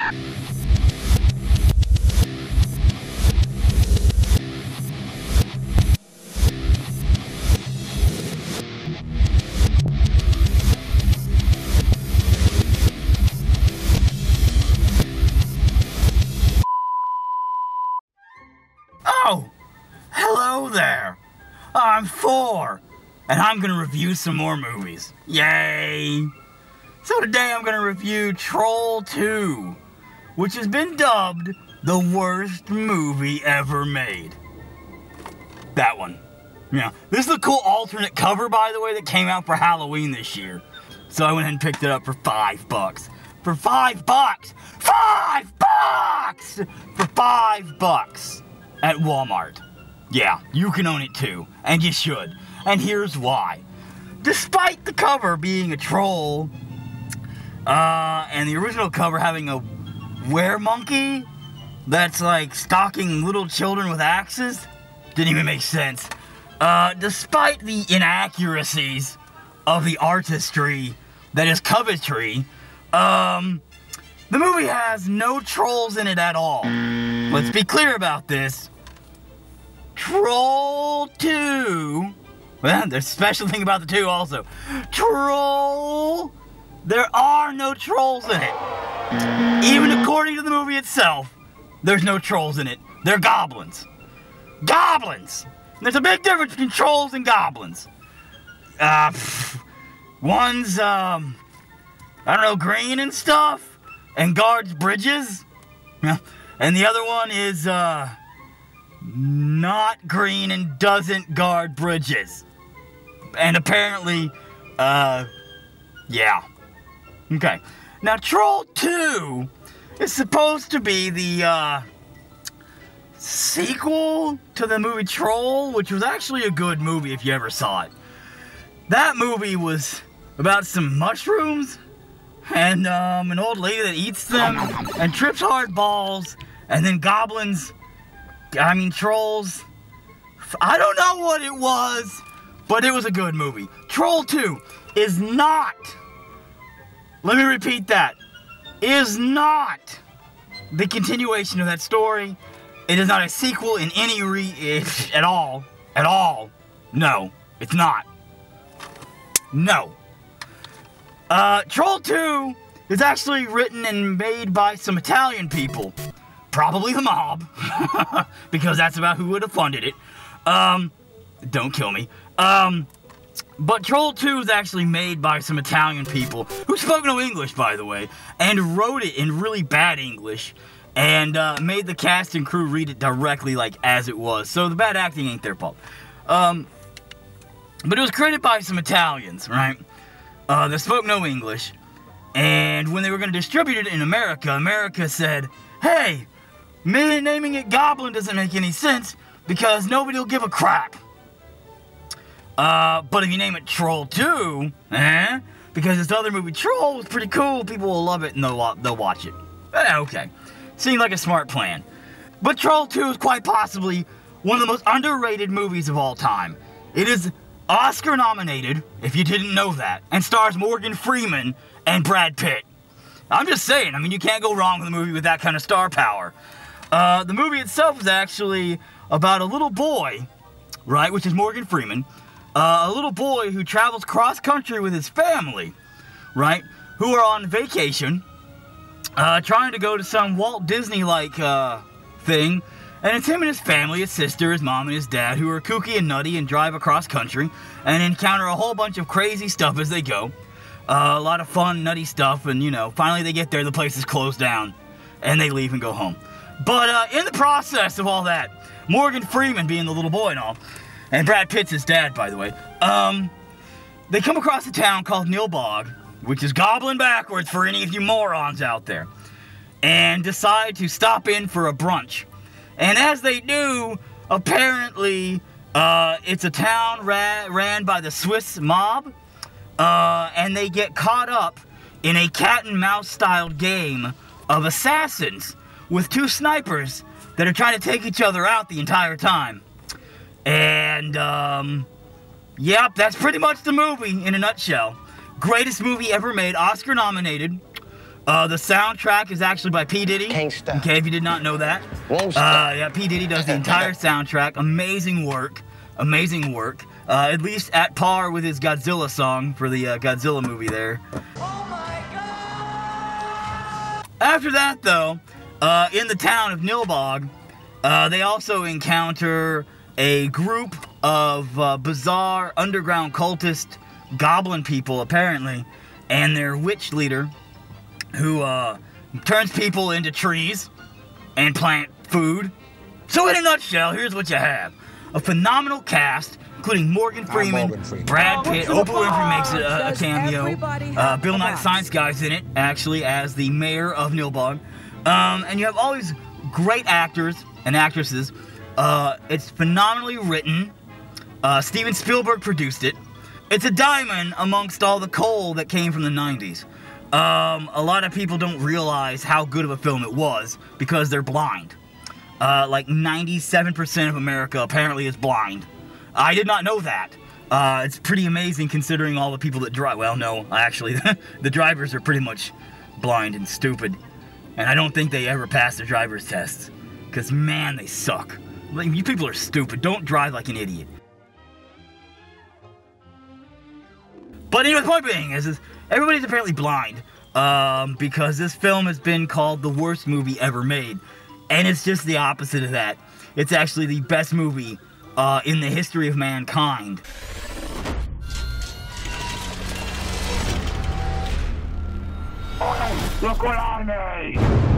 Oh, hello there. I'm 4, and I'm gonna review some more movies. Yay! So today I'm gonna review Troll 2, which has been dubbed the worst movie ever made. That one. Yeah. This is a cool alternate cover, by the way, that came out for Halloween this year. So I went ahead and picked it up for $5. For $5! $5! For $5 at Walmart. Yeah, you can own it too, and you should. And here's why. Despite the cover being a troll, and the original cover having a were-monkey that's like stalking little children with axes, didn't even make sense. Despite the inaccuracies of the artistry that is Covetry, the movie has no trolls in it at all. Let's be clear about this. Troll 2, well, there's a special thing about the 2 also. Troll, there are no trolls in it. Even according to the movie itself, there's no trolls in it. They're goblins. Goblins! There's a big difference between trolls and goblins. One's, I don't know, green and stuff, and guards bridges. And the other one is, not green and doesn't guard bridges. And apparently, yeah. Okay. Now, Troll 2 is supposed to be the, sequel to the movie Troll, which was actually a good movie if you ever saw it. That movie was about some mushrooms, and, an old lady that eats them, and trips hard balls, and then trolls. I don't know what it was, but it was a good movie. Troll 2 is not, let me repeat that, is not the continuation of that story. It is not a sequel in any at all. At all. No, it's not. No. Troll 2 is actually written and made by some Italian people. Probably the mob, because that's about who would have funded it. Don't kill me. But Troll 2 is actually made by some Italian people, who spoke no English, by the way, and wrote it in really bad English, and made the cast and crew read it directly, like, as it was. So the bad acting ain't their fault. But it was created by some Italians, right? That spoke no English, and when they were going to distribute it in America, America said, hey, me naming it Goblin doesn't make any sense, because nobody will give a crap. But if you name it Troll 2, because this other movie, Troll, was pretty cool, people will love it and they'll watch it. Okay. Seemed like a smart plan. But Troll 2 is quite possibly one of the most underrated movies of all time. It is Oscar nominated, if you didn't know that, and stars Morgan Freeman and Brad Pitt. I'm just saying, I mean, you can't go wrong with a movie with that kind of star power. The movie itself is actually about a little boy, right, which is Morgan Freeman, a little boy who travels cross-country with his family, right, who are on vacation, trying to go to some Walt Disney-like, thing, and it's him and his family, his sister, his mom, and his dad, who are kooky and nutty and drive across-country, and encounter a whole bunch of crazy stuff as they go. A lot of fun, nutty stuff, and, you know, finally they get there, the place is closed down, and they leave and go home. But, in the process of all that, Morgan Freeman being the little boy and all, and Brad Pitt's his dad, by the way, they come across a town called Nilbog, which is goblin backwards for any of you morons out there, and decide to stop in for a brunch. And as they do, apparently, it's a town ran by the Swiss mob, and they get caught up in a cat-and-mouse-styled game of assassins with two snipers that are trying to take each other out the entire time. And, yep, that's pretty much the movie in a nutshell. Greatest movie ever made, Oscar nominated. The soundtrack is actually by P. Diddy. Can't stop. Okay, if you did not know that. Won't stop. Yeah, P. Diddy does the entire soundtrack. Amazing work. Amazing work. At least at par with his Godzilla song for the Godzilla movie there. Oh my God! After that, though, in the town of Nilbog, they also encounter a group of bizarre underground cultist goblin people, apparently, and their witch leader, who turns people into trees and plant food. So in a nutshell, here's what you have. A phenomenal cast, including Morgan Freeman, Brad Pitt, Oprah Winfrey makes a cameo, Bill Nye the Science Guy's in it, actually, as the mayor of Nilbog. And you have all these great actors and actresses. It's phenomenally written. Steven Spielberg produced it. It's a diamond amongst all the coal that came from the 90s. A lot of people don't realize how good of a film it was because they're blind. Like 97% of America apparently is blind. I did not know that. It's pretty amazing considering all the people that drive. Well, no, actually, the drivers are pretty much blind and stupid. And I don't think they ever pass their driver's tests. Because, man, they suck. Like, you people are stupid. Don't drive like an idiot. But anyway, the point being is everybody's apparently blind. Because this film has been called the worst movie ever made. And it's just the opposite of that. It's actually the best movie in the history of mankind. Look what I made!